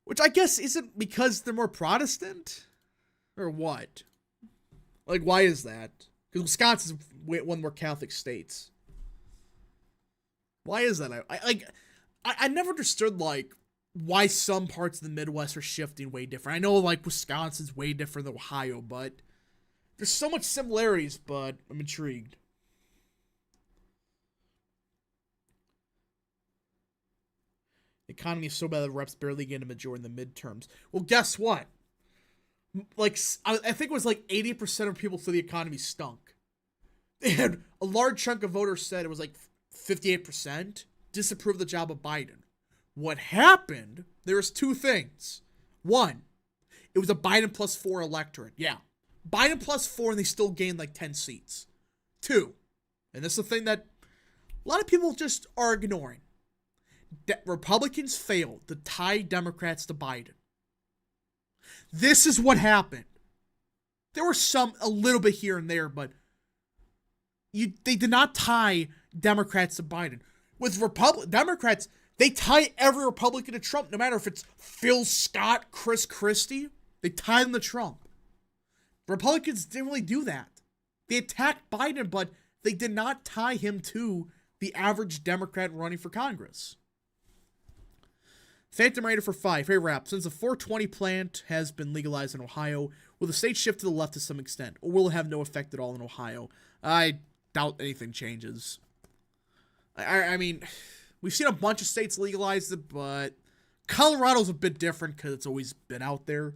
Which I guess isn't because they're more Protestant? Or what? Like, why is that? Because Wisconsin's one of the more Catholic states. Why is that? I never understood, like, why some parts of the Midwest are shifting way different. I know, like, Wisconsin's way different than Ohio, but there's so much similarities, but I'm intrigued. The economy is so bad that reps barely get a majority in the midterms. Well, guess what? Like, I think it was like 80% of people said the economy stunk. And a large chunk of voters said it was like 58% disapproved the job of Biden. What happened, there was two things. One, it was a Biden plus 4 electorate. Yeah. Biden plus 4 and they still gained like 10 seats. Two, and this is the thing that a lot of people just are ignoring. Republicans failed to tie Democrats to Biden. This is what happened. There were a little bit here and there, but they did not tie Democrats to Biden. With Democrats, they tie every Republican to Trump, no matter if it's Phil Scott, Chris Christie. They tie them to Trump. Republicans didn't really do that. They attacked Biden, but they did not tie him to the average Democrat running for Congress. Phantom Raider for 5. Hey, Rap, since the 420 plant has been legalized in Ohio, will the state shift to the left to some extent, or will it have no effect at all in Ohio? I doubt anything changes. I mean, we've seen a bunch of states legalize it, but Colorado's a bit different because it's always been out there.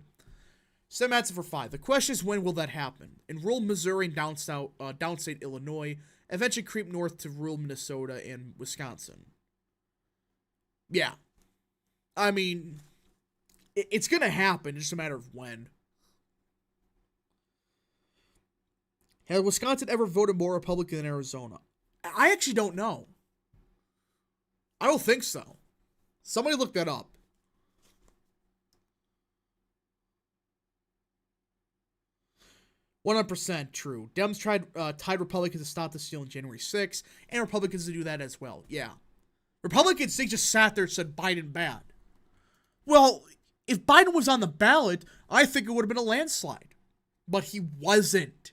Sam Madsen for 5. The question is, when will that happen? In rural Missouri and downstate Illinois, eventually creep north to rural Minnesota and Wisconsin. Yeah. I mean, it's going to happen. It's just a matter of when. Has Wisconsin ever voted more Republican than Arizona? I actually don't know. I don't think so. Somebody look that up. 100% true. Dems tied Republicans to stop the steal on January 6th, and Republicans to do that as well. Yeah. Republicans, they just sat there and said Biden bad. Well, if Biden was on the ballot, I think it would have been a landslide. But he wasn't.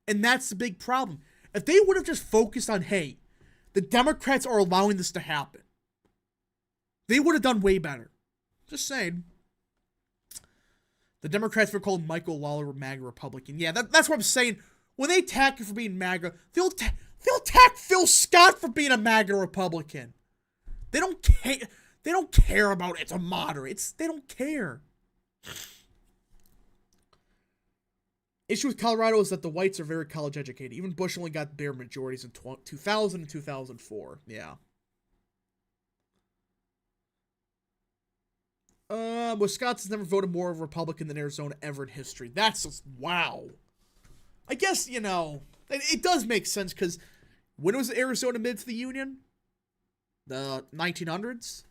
And that's the big problem. If they would have just focused on, hey, the Democrats are allowing this to happen, they would have done way better. Just saying. The Democrats were called Michael Lawler a MAGA Republican. Yeah, that's what I'm saying. When they attack you for being MAGA, they'll attack Phil Scott for being a MAGA Republican. They don't care. They don't care about it's a moderate. They don't care. Issue with Colorado is that the whites are very college educated. Even Bush only got bare majorities in 2000 and 2004. Yeah. Wisconsin's never voted more of a Republican than Arizona ever in history. That's just, wow. I guess, it does make sense because when was Arizona admitted to the Union? The 1900s?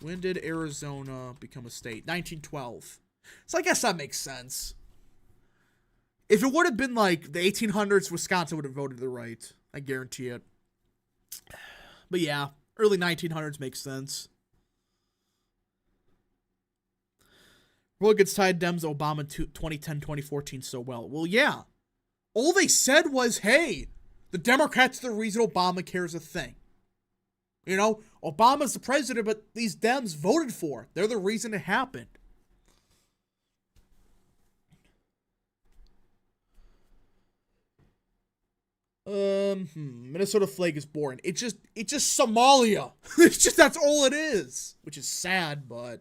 When did Arizona become a state? 1912. So I guess that makes sense. If it would have been like the 1800s, Wisconsin would have voted the right. I guarantee it. But yeah, early 1900s makes sense. Republicans tied Dems Obama to 2010-2014 so well. Well, yeah. All they said was, hey, the Democrats are the reason Obamacare's a thing. Obama's the president, but these Dems voted for it. They're the reason it happened. Minnesota flag is boring. It's just Somalia. That's all it is. Which is sad, but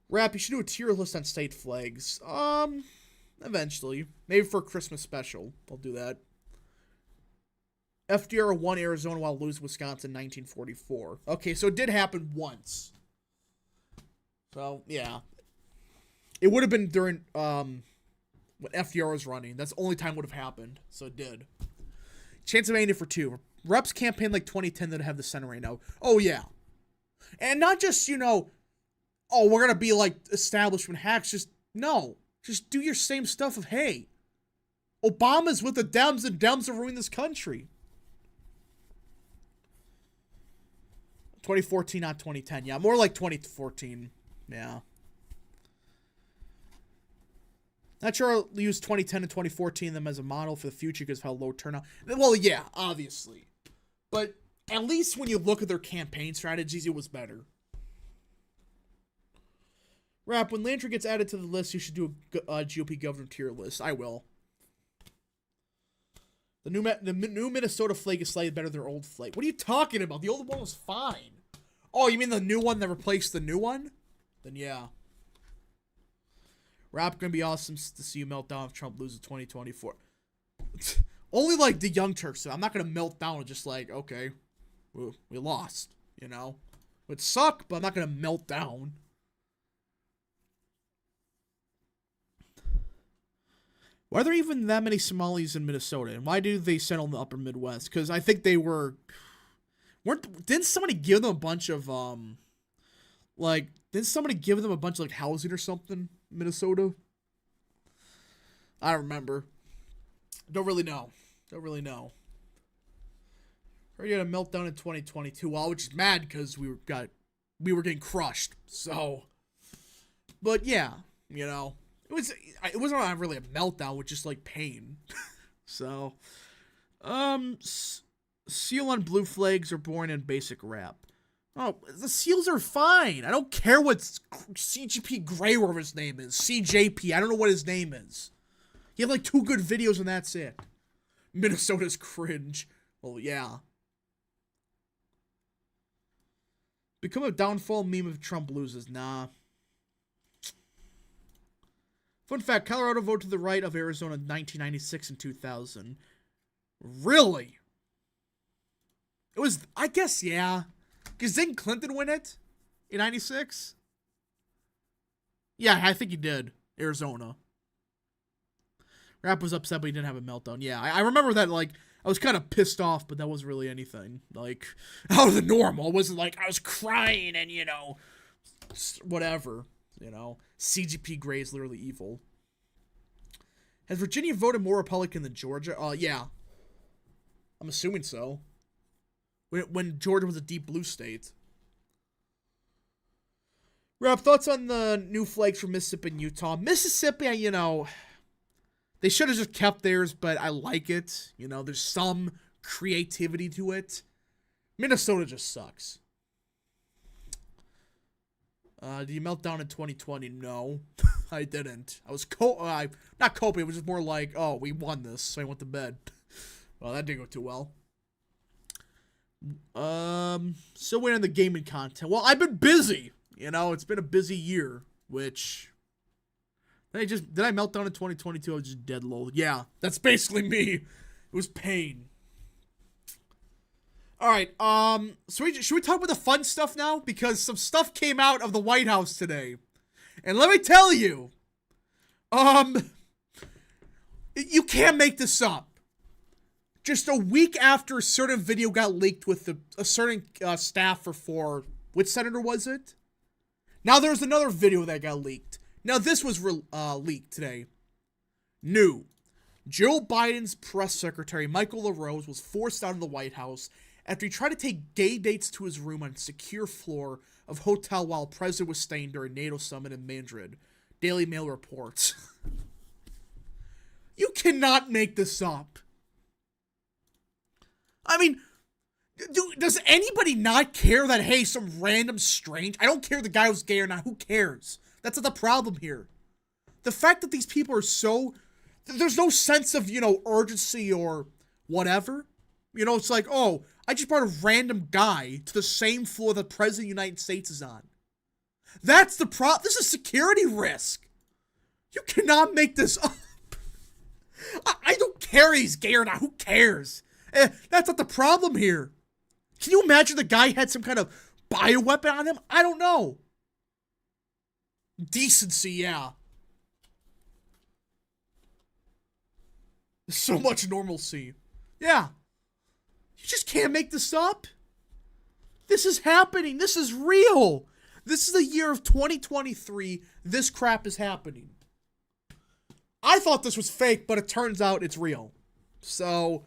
Rap, you should do a tier list on state flags. Eventually. Maybe for a Christmas special. I'll do that. FDR won Arizona while losing Wisconsin in 1944. Okay, so it did happen once. So, yeah. It would have been during, when FDR was running. That's the only time it would have happened. So it did. Chance of Andy for 2. Reps campaign like 2010 that have the Senate right now. Oh, yeah. And not just, oh, we're going to be like establishment hacks. Just do your same stuff of, hey, Obama's with the Dems and Dems are ruining this country. 2014, not 2010. Yeah, more like 2014. Yeah. Not sure I'll use 2010 and 2014 them as a model for the future because of how low turnout. Well, yeah, obviously. But at least when you look at their campaign strategies, it was better. Rap, when Landry gets added to the list, you should do a GOP governor tier list. I will. The new Minnesota flag is slightly better than their old flag. What are you talking about? The old one was fine. Oh, you mean the new one that replaced the new one? Then yeah. Rap gonna be awesome to see you melt down if Trump loses 2024. Only like the Young Turks. I'm not gonna melt down and just like, okay, we lost. It would suck, but I'm not gonna melt down. Why are there even that many Somalis in Minnesota? And why do they settle in the upper Midwest? Because I think they didn't somebody give them a bunch of, didn't somebody give them a bunch of, housing or something in Minnesota? I don't remember. Don't really know. Heard you had a meltdown in 2022. Well, which is mad because we were getting crushed. So, but yeah, it wasn't really a meltdown, with just pain. So, seal on blue flags are boring and basic rap. Oh, the seals are fine. I don't care what CGP Grey, whatever his name is. CJP. I don't know what his name is. He had 2 good videos and that's it. Minnesota's cringe. Well, yeah. Become a downfall meme if Trump loses. Nah. Fun fact, Colorado voted to the right of Arizona in 1996 and 2000. Really? It was, I guess, yeah. Because didn't Clinton win it in 96? Yeah, I think he did. Arizona. Rap was upset, but he didn't have a meltdown. Yeah, I remember that, I was kind of pissed off, but that wasn't really anything. Out of the normal. It wasn't I was crying and, whatever. CGP Grey is literally evil. Has Virginia voted more Republican than Georgia? Yeah. I'm assuming so. When Georgia was a deep blue state. Rob, thoughts on the new flags from Mississippi and Utah? Mississippi, they should have just kept theirs, but I like it. There's some creativity to it. Minnesota just sucks. Did you melt down in 2020? No, I didn't. I was not coping. It was just more like, oh, we won this, so I went to bed. Well, that didn't go too well. Still waiting on the gaming content. Well, I've been busy. It's been a busy year, which... Did I melt down in 2022? I was just dead low. Yeah, that's basically me. It was pain. Alright, should we talk about the fun stuff now? Because some stuff came out of the White House today. And let me tell you, you can't make this up. Just a week after a certain video got leaked with a certain staffer for, which senator was it? Now there's another video that got leaked. Now this was leaked today. New. Joe Biden's press secretary, Michael LaRose, was forced out of the White House after he tried to take gay dates to his room on a secure floor of hotel while the president was staying during NATO summit in Madrid. Daily Mail reports. You cannot make this up. Does anybody not care that, hey, some random strange... I don't care the guy was gay or not. Who cares? That's not the problem here. The fact that these people are so... There's no sense of, urgency or whatever. It's like, oh, I just brought a random guy to the same floor the President of the United States is on. That's the problem. This is a security risk. You cannot make this up. I don't care he's gay or not. Who cares? That's not the problem here. Can you imagine the guy had some kind of bioweapon on him? I don't know. Decency, yeah. So much normalcy. Yeah. You just can't make this up. This is happening. This is real. This is the year of 2023. This crap is happening. I thought this was fake, but it turns out it's real. So,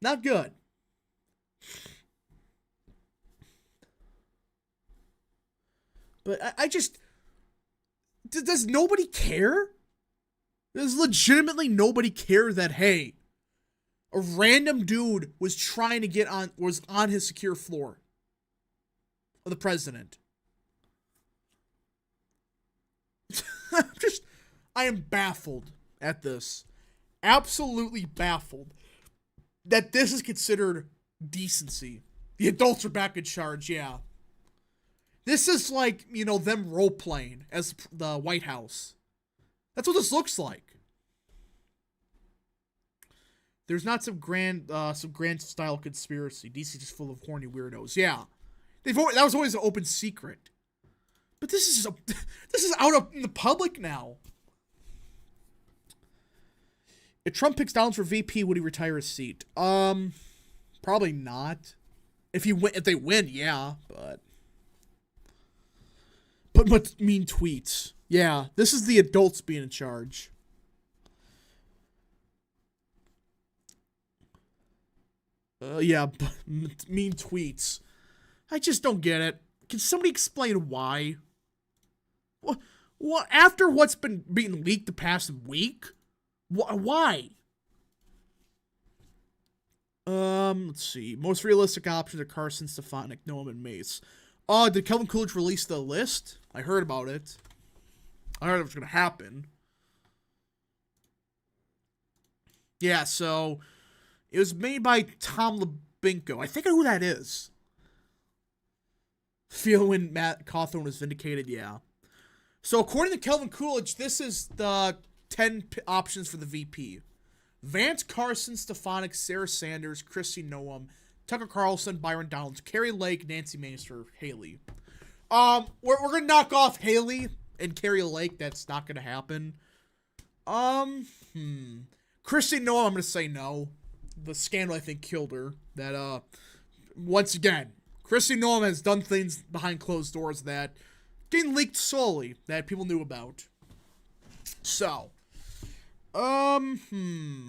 not good. But I just... Does nobody care? Does legitimately nobody care that, hey, a random dude was trying to was on his secure floor of the president? I am baffled at this. Absolutely baffled that this is considered decency. The adults are back in charge, yeah. This is like, them role-playing as the White House. That's what this looks like. There's not some grand style conspiracy. DC just full of horny weirdos. Yeah, that was always an open secret. But this is out in the public now. If Trump picks Donald for VP, would he retire his seat? Probably not. If they win, yeah, but mean tweets. Yeah, this is the adults being in charge. Yeah, mean tweets. I just don't get it. Can somebody explain why? What after what's been being leaked the past week? Why? Let's see. Most realistic options are Carson, Stefanik, Noam, and Mace. Did Calvin Coolidge release the list? I heard about it. I heard it was going to happen. Yeah, so it was made by Tom Labinko. I think I know who that is. Feel when Matt Cawthorn was vindicated, yeah. So according to Calvin Coolidge, this is the 10 options for the VP. Vance, Carson, Stefanik, Sarah Sanders, Kristi Noem, Tucker Carlson, Byron Donalds, Carrie Lake, Nancy Mace, Haley. We're gonna knock off Haley and Carrie Lake. That's not gonna happen. Kristi Noem, I'm gonna say no. The scandal, I think, killed her. That, once again, Kristi Noem has done things behind closed doors that getting leaked slowly that people knew about. So, Hmm.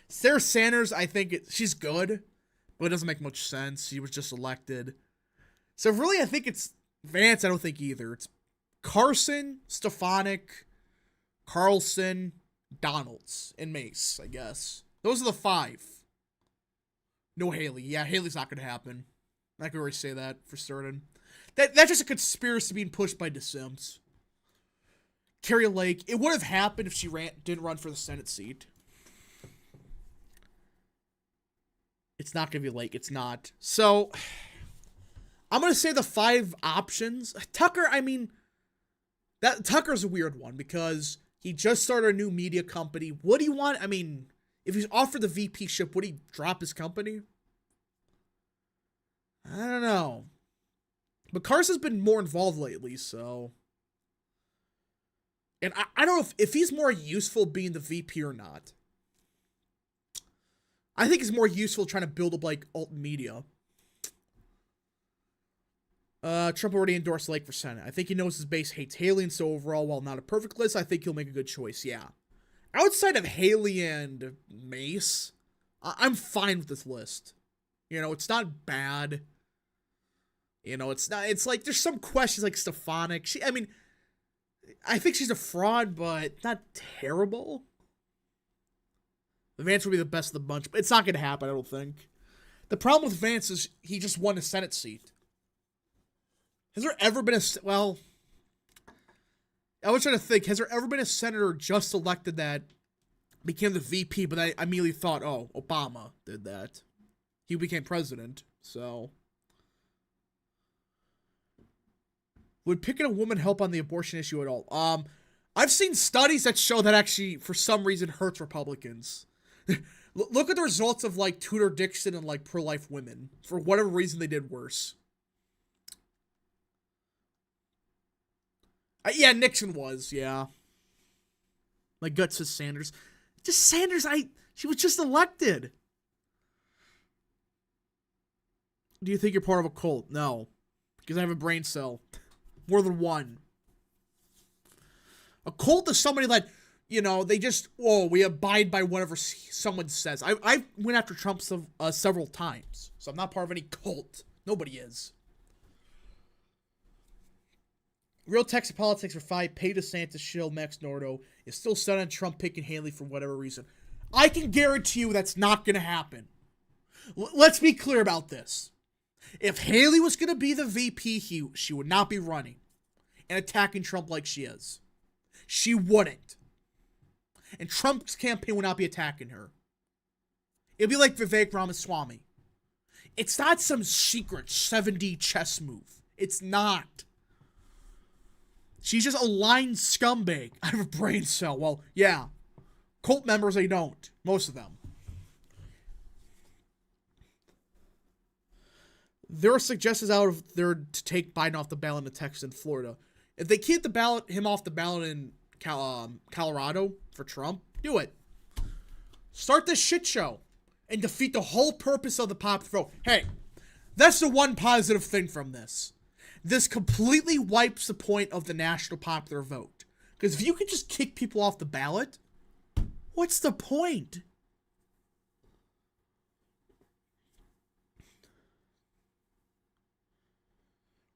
Sarah Sanders, I think she's good, but it doesn't make much sense. She was just elected. So really, I think it's Vance. I don't think either. It's Carson, Stefanik, Carlson, Donalds, and Mace, I guess. Those are the 5. No Haley. Yeah, Haley's not going to happen. I can already say that for certain. That's just a conspiracy being pushed by DeSims. Carrie Lake. It would have happened if she didn't run for the Senate seat. It's not going to be Lake. It's not. So, I'm going to say the 5 options. Tucker, I mean, Tucker's a weird one because he just started a new media company. What do you want? I mean, if he's offered the VP ship, would he drop his company? I don't know. But Carson's been more involved lately, so. And I don't know if he's more useful being the VP or not. I think he's more useful trying to build up, like, alt media. Trump already endorsed Lake for Senate. I think he knows his base hates Haley, and so overall, while not a perfect list, I think he'll make a good choice, yeah. Outside of Haley and Mace, I'm fine with this list. You know, it's not bad. You know, it's not, it's like, there's some questions like Stefanik. I think she's a fraud, but not terrible. Vance will be the best of the bunch, but it's not going to happen, I don't think. The problem with Vance is he just won a Senate seat. Has there ever been well, I was trying to think, has there ever been a senator just elected that became the VP, but I immediately thought, oh, Obama did that. He became president, so. Would picking a woman help on the abortion issue at all? I've seen studies that show that actually, for some reason, hurts Republicans. Look at the results of, like, Tudor Dixon and, like, pro-life women. For whatever reason, they did worse. Yeah, Nixon was, yeah. My gut says Sanders. Just Sanders, she was just elected. Do you think you're part of a cult? No. Because I have a brain cell. More than one. A cult is somebody that, you know, they just, we abide by whatever someone says. I went after Trump several times, so I'm not part of any cult. Nobody is. Real Texas Politics for 5, pay DeSantis, shill Max Nordo, is still set on Trump picking Haley for whatever reason. I can guarantee you that's not going to happen. Let's be clear about this. If Haley was going to be the VP, she would not be running and attacking Trump like she is. She wouldn't. And Trump's campaign would not be attacking her. It'd be like Vivek Ramaswamy. It's not some secret 7D chess move. It's not. She's just a lying scumbag. I have a brain cell. Well, yeah. Cult members, they don't. Most of them. There are suggestions out there to take Biden off the ballot in Texas and Florida. If they keep him off the ballot in Colorado for Trump, do it. Start this shit show and defeat the whole purpose of the popular vote. Hey, that's the one positive thing from this. This completely wipes the point of the national popular vote. Because if you could just kick people off the ballot, what's the point?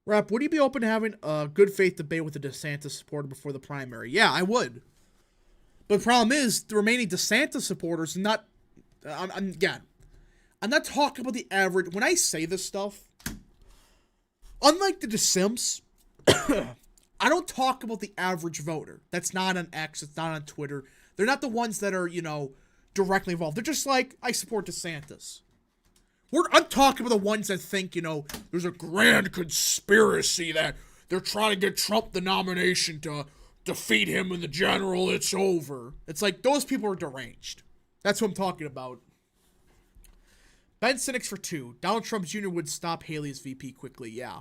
Rap, would you be open to having a good faith debate with a DeSantis supporter before the primary? Yeah, I would. But the problem is, the remaining DeSantis supporters are not... I'm not talking about the average... When I say this stuff, unlike the DeSimps, I don't talk about the average voter. That's not on X. It's not on Twitter. They're not the ones that are, directly involved. They're just like, I support DeSantis. I'm talking about the ones that think, there's a grand conspiracy that they're trying to get Trump the nomination to defeat him in the general. It's over. It's like, those people are deranged. That's what I'm talking about. Ben Cynics for 2. Donald Trump Jr. would stop Haley as VP quickly. Yeah.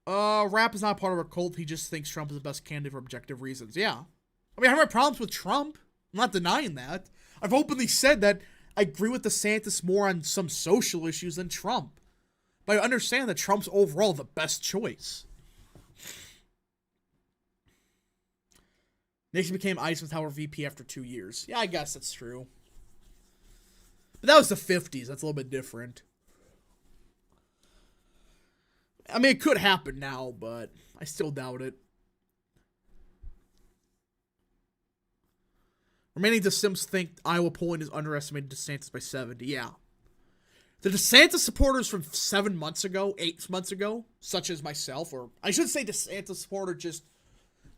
Rap is not part of a cult. He just thinks Trump is the best candidate for objective reasons. Yeah. I have my problems with Trump. I'm not denying that. I've openly said that I agree with DeSantis more on some social issues than Trump. But I understand that Trump's overall the best choice. Nixon became Eisenhower VP after 2 years. Yeah, I guess that's true. But that was the 50s. That's a little bit different. I mean, it could happen now, but I still doubt it. Remaining DeSims think Iowa polling is underestimated DeSantis by 70. Yeah. The DeSantis supporters from 7 months ago, 8 months ago, such as myself, or I should say DeSantis supporter just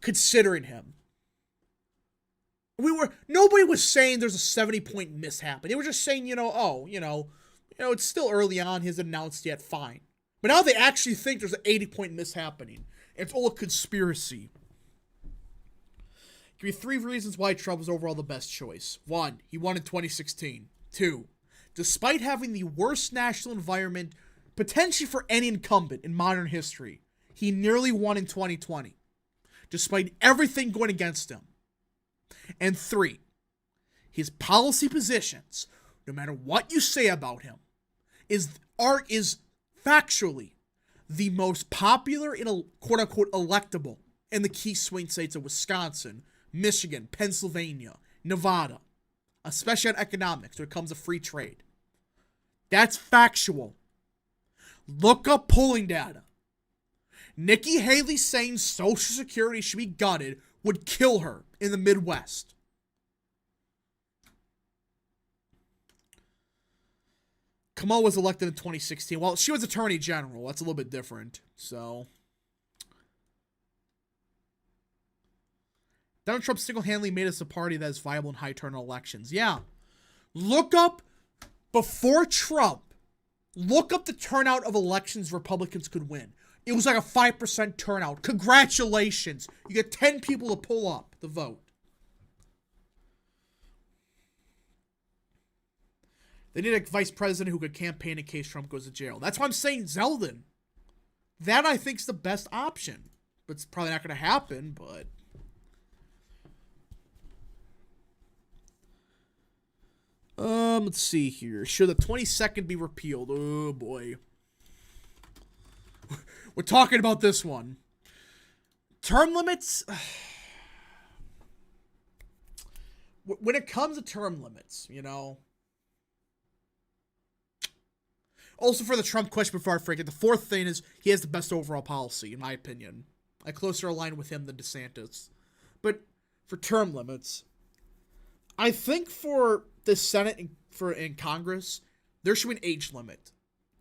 considering him. Nobody was saying there's a 70-point mishap. They were just saying, it's still early on, he hasn't announced yet, fine. But now they actually think there's an 80-point mishappening. It's all a conspiracy. Give me 3 reasons why Trump was overall the best choice. 1, he won in 2016. 2, despite having the worst national environment potentially for any incumbent in modern history, he nearly won in 2020, despite everything going against him. And 3, his policy positions, no matter what you say about him, is factually the most popular and quote-unquote electable in the key swing states of Wisconsin, Michigan, Pennsylvania, Nevada, especially on economics when it comes to free trade. That's factual. Look up polling data. Nikki Haley saying Social Security should be gutted would kill her in the Midwest. Kamala was elected in 2016. Well, she was Attorney General. That's a little bit different. So, Donald Trump single-handedly made us a party that is viable in high-turnout elections. Yeah. Look up, before Trump, look up the turnout of elections Republicans could win. It was like a 5% turnout. Congratulations. You get 10 people to pull up the vote. They need a vice president who could campaign in case Trump goes to jail. That's why I'm saying Zeldin. That, I think, is the best option. But it's probably not going to happen, but... let's see here. Should the 22nd be repealed? Oh, boy. We're talking about this one. Term limits... When it comes to term limits, Also, for the Trump question before I forget, the fourth thing is he has the best overall policy, in my opinion. I closer align with him than DeSantis. But for term limits, I think for the Senate and in Congress, there should be an age limit.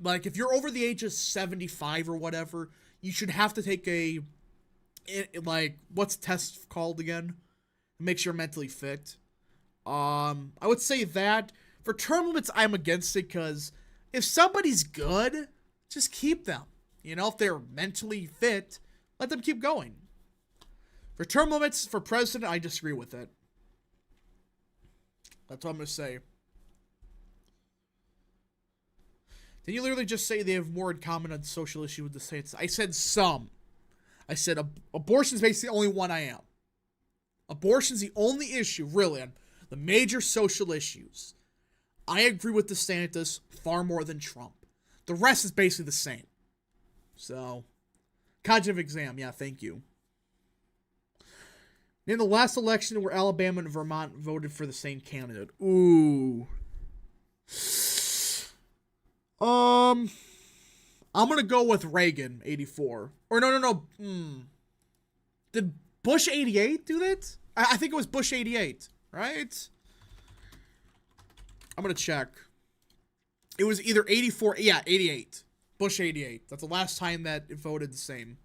Like, if you're over the age of 75 or whatever, you should have to take what's the test called again? It makes you mentally fit. I would say that. For term limits, I'm against it because if somebody's good, just keep them. If they're mentally fit, let them keep going. For term limits for president, I disagree with it. That's what I'm going to say. Did you literally just say they have more in common on social issue with the states? I said some. I said abortion is basically the only one I am. Abortion's the only issue, really, on the major social issues. I agree with DeSantis far more than Trump. The rest is basically the same. So, cognitive exam, yeah, thank you. In the last election where Alabama and Vermont voted for the same candidate. Ooh. I'm gonna go with Reagan, 84. Or no. Did Bush 88 do that? I think it was Bush 88, right? I'm gonna check. It was either 84, 88. Bush 88. That's the last time that it voted the same.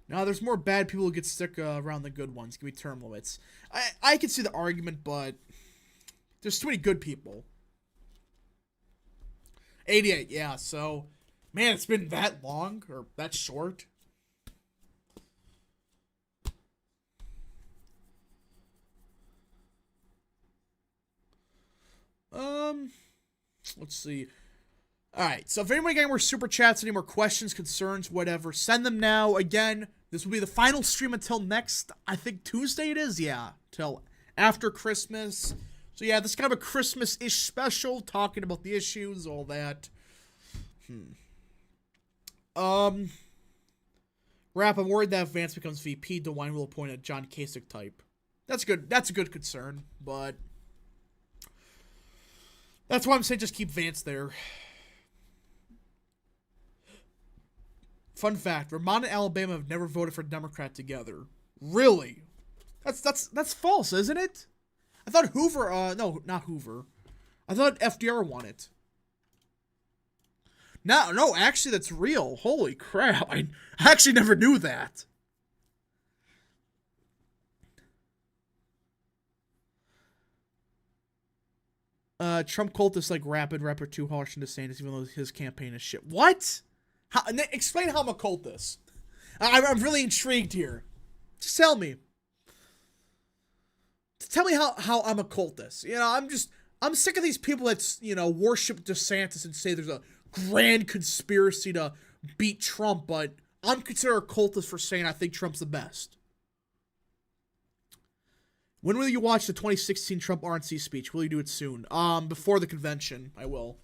Now, there's more bad people who get stuck around the good ones. Give me term limits. I can see the argument, but there's too many good people. 88, yeah, so... Man, it's been that long, or that short. Let's see. Alright, so if anybody got any more super chats, any more questions, concerns, whatever, send them now. Again, this will be the final stream until next, I think Tuesday it is? Yeah, till after Christmas. So yeah, this is kind of a Christmas-ish special, talking about the issues, all that. Rap, I'm worried that if Vance becomes VP, DeWine will appoint a John Kasich type. That's good. That's a good concern, but that's why I'm saying just keep Vance there. Fun fact, Vermont and Alabama have never voted for Democrat together. Really? That's false, isn't it? I thought Hoover, no, not Hoover. I thought FDR won it. No, actually that's real. Holy crap. I actually never knew that. Trump cultists like Rapid, Rapper 2 harsh and DeSantis, even though his campaign is shit. What? Explain how I'm a cultist. I'm really intrigued here. Just tell me. Tell me how I'm a cultist. You know, I'm sick of these people that, you know, worship DeSantis and say there's a grand conspiracy to beat Trump, but I'm considered a cultist for saying I think Trump's the best. When will you watch the 2016 Trump RNC speech? Will you do it soon? Before the convention, I will.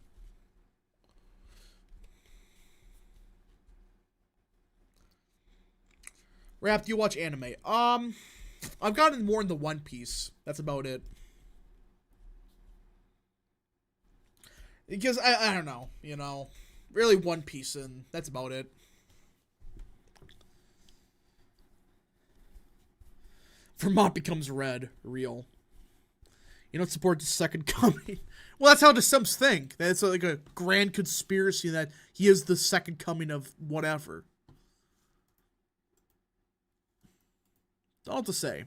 Rap, do you watch anime? I've gotten more into One Piece. That's about it. Because, I don't know, you know. Really One Piece, and that's about it. Vermont becomes red. Real. You don't support the second coming. Well, that's how the Sims think. That it's like a grand conspiracy that he is the second coming of whatever. Don't know what to say.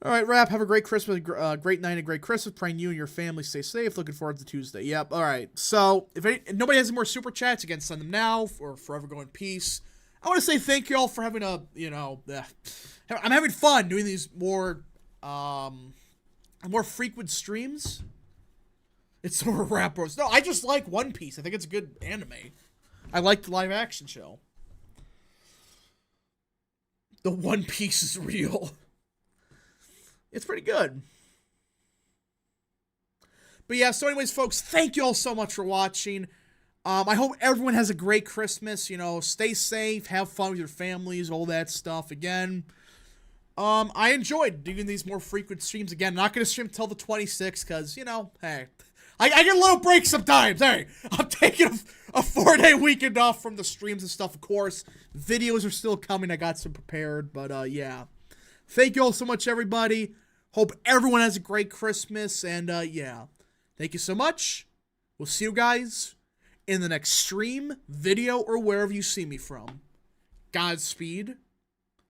All right, Rap, have a great Christmas, great night, and great Christmas. Praying you and your family stay safe. Looking forward to Tuesday. Yep, all right. So, if nobody has any more super chats, again, send them now, or forever go in peace. I want to say thank you all for having a, you know, I'm having fun doing these more frequent streams. It's sort of Rap Bros. No, I just like One Piece. I think it's a good anime. I like the live action show. The One Piece is real. It's pretty good. But yeah, so anyways, folks, thank you all so much for watching. I hope everyone has a great Christmas. You know, stay safe, have fun with your families, all that stuff. Again, I enjoyed doing these more frequent streams. Again, I'm not going to stream till the 26th because, you know, hey, I get a little break sometimes. Hey, I'm taking a 4-day weekend off from the streams and stuff, of course. Videos are still coming. I got some prepared, but yeah. Thank you all so much, everybody. Hope everyone has a great Christmas, and yeah. Thank you so much. We'll see you guys in the next stream, video, or wherever you see me from. Godspeed.